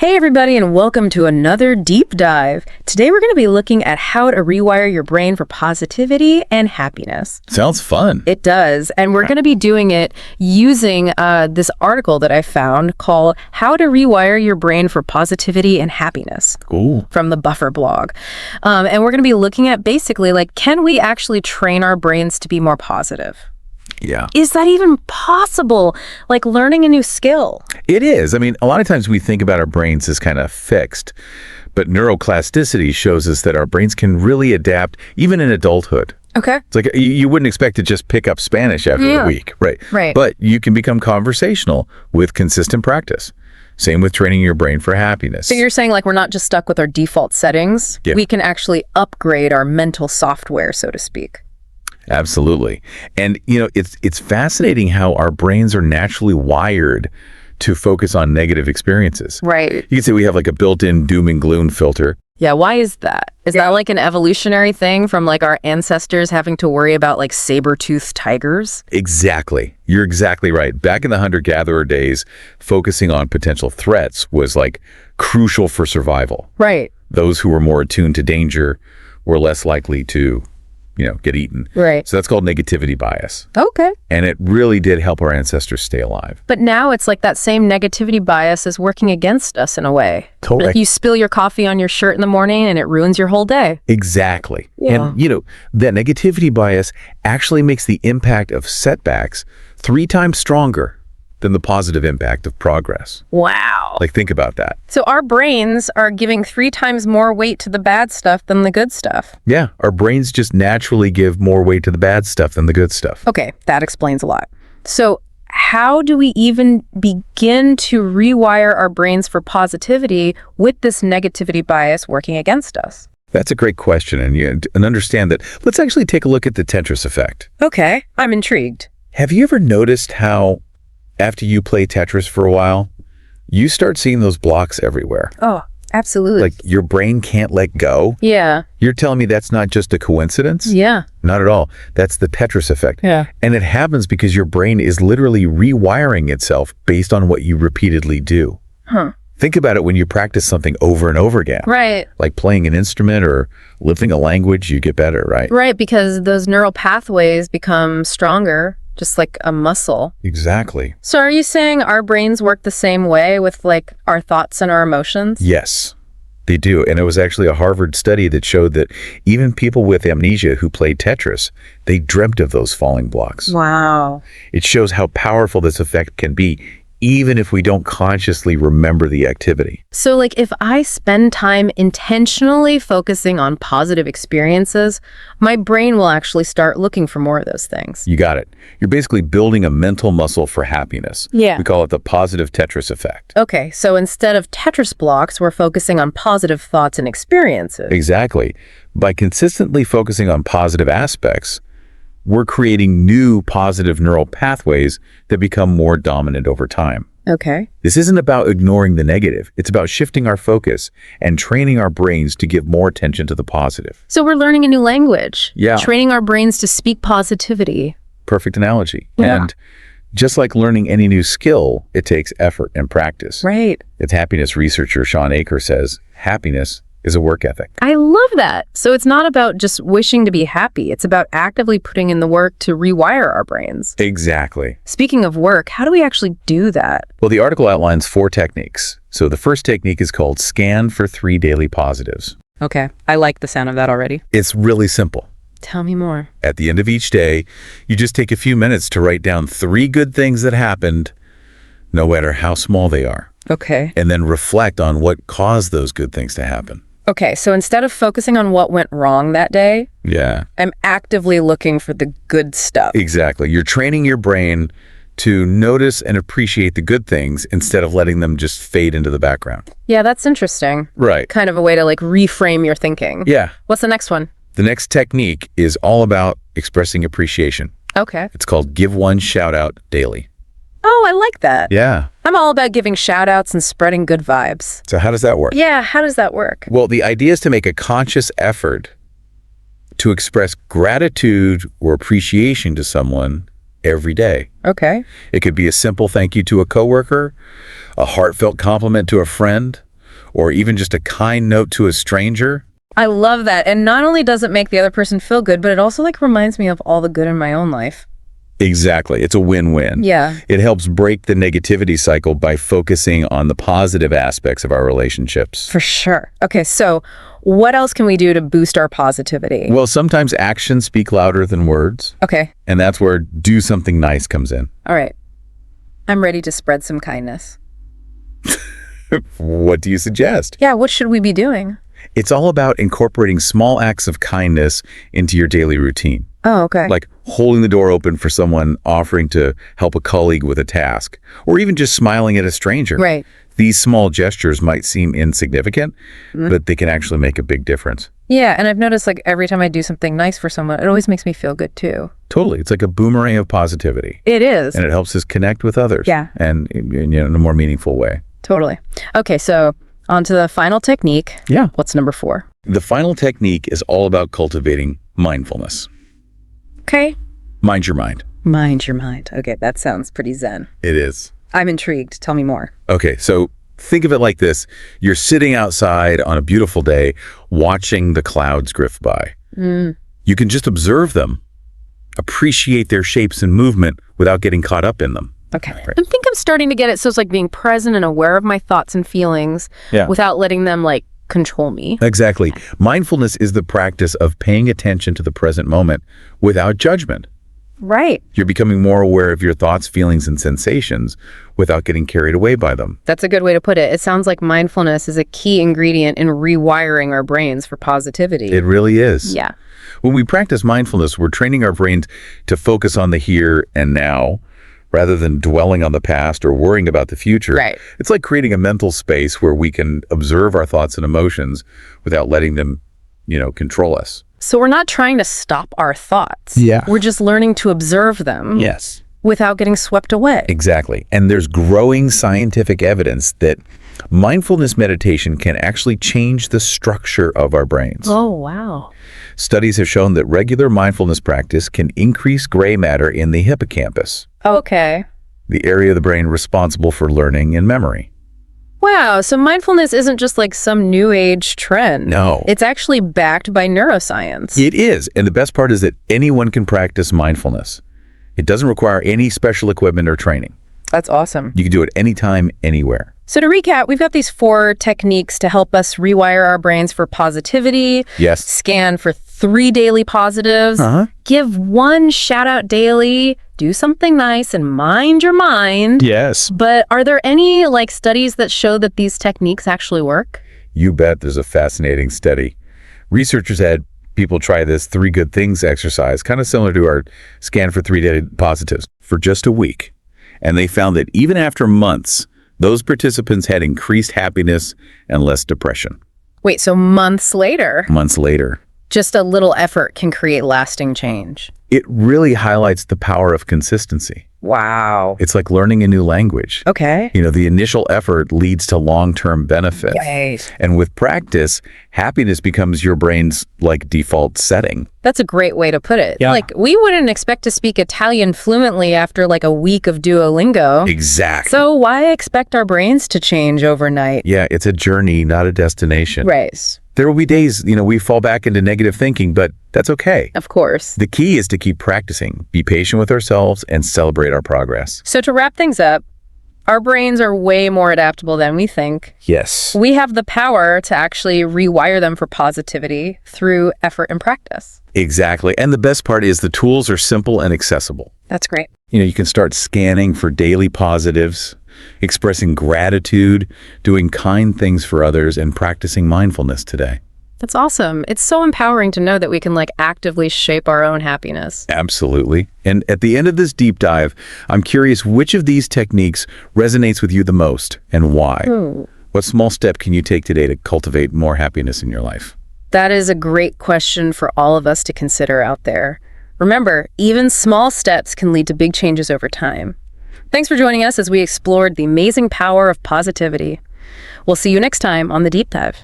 Hey everybody, and welcome to another deep dive. Today we're going to be looking at how to rewire your brain for positivity and happiness. Sounds fun. It does, and we're going to be doing it using this article that I found called How to Rewire Your Brain for Positivity and Happiness. Cool. From the Buffer blog. And we're going to be looking at basically, can we actually train our brains to be more positive? Yeah. Is that even possible? Like learning a new skill? It is. I mean, a lot of times we think about our brains as kind of fixed, but neuroplasticity shows us that our brains can really adapt even in adulthood. Okay. It's like you wouldn't expect to just pick up Spanish after a week, right? Right. But you can become conversational with consistent practice. Same with training your brain for happiness. So you're saying we're not just stuck with our default settings. Yeah. We can actually upgrade our mental software, so to speak. Absolutely. And, it's fascinating how our brains are naturally wired to focus on negative experiences. Right. You can say we have like a built-in doom and gloom filter. Yeah, why is that? Is that like an evolutionary thing from our ancestors having to worry about saber-toothed tigers? Exactly. You're exactly right. Back in the hunter-gatherer days, focusing on potential threats was crucial for survival. Right. Those who were more attuned to danger were less likely to get eaten. Right. So that's called negativity bias. Okay. And it really did help our ancestors stay alive. But now it's that same negativity bias is working against us in a way. Totally. You spill your coffee on your shirt in the morning and it ruins your whole day. Exactly. Yeah. And, that negativity bias actually makes the impact of setbacks 3 times stronger than the positive impact of progress. Wow. Think about that. So our brains are giving 3 times more weight to the bad stuff than the good stuff. Yeah, our brains just naturally give more weight to the bad stuff than the good stuff. Okay, that explains a lot. So how do we even begin to rewire our brains for positivity with this negativity bias working against us? That's a great question, and understand that. Let's actually take a look at the Tetris Effect. Okay, I'm intrigued. Have you ever noticed how after you play Tetris for a while, you start seeing those blocks everywhere? Oh, absolutely. Your brain can't let go? Yeah. You're telling me that's not just a coincidence? Yeah. Not at all. That's the Tetris Effect. Yeah. And it happens because your brain is literally rewiring itself based on what you repeatedly do. Huh. Think about it when you practice something over and over again. Right. Like playing an instrument or lifting a language, you get better, right? Right, because those neural pathways become stronger, just like a muscle. Exactly. So are you saying our brains work the same way with our thoughts and our emotions? Yes, they do. And it was actually a Harvard study that showed that even people with amnesia who played Tetris, they dreamt of those falling blocks. Wow. It shows how powerful this effect can be, even if we don't consciously remember the activity. So if I spend time intentionally focusing on positive experiences, my brain will actually start looking for more of those things. You got it. You're basically building a mental muscle for happiness. Yeah. We call it the Positive Tetris Effect. Okay, so instead of Tetris blocks, we're focusing on positive thoughts and experiences. Exactly. By consistently focusing on positive aspects, we're creating new positive neural pathways that become more dominant over time. Okay. This isn't about ignoring the negative. It's about shifting our focus and training our brains to give more attention to the positive. So we're learning a new language. Yeah. Training our brains to speak positivity. Perfect analogy. Yeah. And just like learning any new skill, it takes effort and practice. Right. Its happiness researcher Sean Aker says, happiness is a work ethic. I love that. So it's not about just wishing to be happy. It's about actively putting in the work to rewire our brains. Exactly. Speaking of work, how do we actually do that? Well, the article outlines 4 techniques. So the first technique is called Scan for 3 Daily Positives. Okay. I like the sound of that already. It's really simple. Tell me more. At the end of each day, you just take a few minutes to write down 3 good things that happened, no matter how small they are. Okay. And then reflect on what caused those good things to happen. Okay, so instead of focusing on what went wrong that day, Yeah. I'm actively looking for the good stuff. Exactly. You're training your brain to notice and appreciate the good things instead of letting them just fade into the background. Yeah, that's interesting. Right. Kind of a way to reframe your thinking. Yeah. What's the next one? The next technique is all about expressing appreciation. Okay. It's called Give One Shout Out Daily. Oh, I like that. Yeah. I'm all about giving shout outs and spreading good vibes. So how does that work? Yeah, how does that work? Well, the idea is to make a conscious effort to express gratitude or appreciation to someone every day. Okay. It could be a simple thank you to a coworker, a heartfelt compliment to a friend, or even just a kind note to a stranger. I love that. And not only does it make the other person feel good, but it also like reminds me of all the good in my own life. Exactly. It's a win-win. Yeah. It helps break the negativity cycle by focusing on the positive aspects of our relationships. For sure. Okay, so what else can we do to boost our positivity? Well, sometimes actions speak louder than words, Okay, and that's where do something nice comes in. all right. I'm ready to spread some kindness. What do you suggest? Yeah, what should we be doing? It's all about incorporating small acts of kindness into your daily routine, Oh, okay. like holding the door open for someone, offering to help a colleague with a task, or even just smiling at a stranger. Right. These small gestures might seem insignificant, but they can actually make a big difference. Yeah, and I've noticed like every time I do something nice for someone, it always makes me feel good too. Totally. It's like a boomerang of positivity, It is. and it helps us connect with others. Yeah. And in a more meaningful way. Totally. Okay, so on to the final technique. Yeah. What's number 4? The final technique is all about cultivating mindfulness. Okay. Mind your mind. Mind your mind. Okay, that sounds pretty zen. It is. I'm intrigued. Tell me more. Okay, so think of it like this. You're sitting outside on a beautiful day, watching the clouds drift by. You can just observe them, appreciate their shapes and movement without getting caught up in them. Okay. I think I'm starting to get it. So it's like being present and aware of my thoughts and feelings without letting them like control me. Exactly. Mindfulness is the practice of paying attention to the present moment without judgment. Right. You're becoming more aware of your thoughts, feelings, and sensations without getting carried away by them. That's a good way to put it. It sounds like mindfulness is a key ingredient in rewiring our brains for positivity. It really is. Yeah. When we practice mindfulness, we're training our brains to focus on the here and now rather than dwelling on the past or worrying about the future. Right. It's like creating a mental space where we can observe our thoughts and emotions without letting them, control us. So we're not trying to stop our thoughts. Yeah. We're just learning to observe them. Yes. Without getting swept away. Exactly. And there's growing scientific evidence that mindfulness meditation can actually change the structure of our brains. Oh, wow. Studies have shown that regular mindfulness practice can increase gray matter in the hippocampus, Okay. the area of the brain responsible for learning and memory. Wow. So mindfulness isn't just like some new age trend. No. It's actually backed by neuroscience. It is. And the best part is that anyone can practice mindfulness. It doesn't require any special equipment or training. That's awesome. You can do it anytime, anywhere. So to recap, we've got these 4 techniques to help us rewire our brains for positivity. Yes. Scan for 3 daily positives. Give 1 shout out daily. Do something nice and mind your mind. Yes. But are there any studies that show that these techniques actually work? You bet. There's a fascinating study. Researchers had people try this 3 good things exercise, kind of similar to our scan for 3 daily positives, for just a week. And they found that even after months, those participants had increased happiness and less depression. Wait, so months later, Months later. just a little effort can create lasting change. It really highlights the power of consistency. Wow. It's like learning a new language. Okay. The initial effort leads to long-term benefits. Right. And with practice, happiness becomes your brain's default setting. That's a great way to put it. Yeah. We wouldn't expect to speak Italian fluently after a week of Duolingo. Exactly. So why expect our brains to change overnight? Yeah, it's a journey, not a destination. Right. There will be days, we fall back into negative thinking, but that's okay. Of course. The key is to keep practicing, be patient with ourselves, and celebrate our progress. So to wrap things up, our brains are way more adaptable than we think. Yes. We have the power to actually rewire them for positivity through effort and practice. Exactly. And the best part is the tools are simple and accessible. That's great. You can start scanning for daily positives, expressing gratitude, doing kind things for others, and practicing mindfulness today. That's awesome. It's so empowering to know that we can actively shape our own happiness. Absolutely. And at the end of this deep dive, I'm curious which of these techniques resonates with you the most and why? What small step can you take today to cultivate more happiness in your life? That is a great question for all of us to consider out there. Remember, even small steps can lead to big changes over time. Thanks for joining us as we explored the amazing power of positivity. We'll see you next time on The Deep Dive.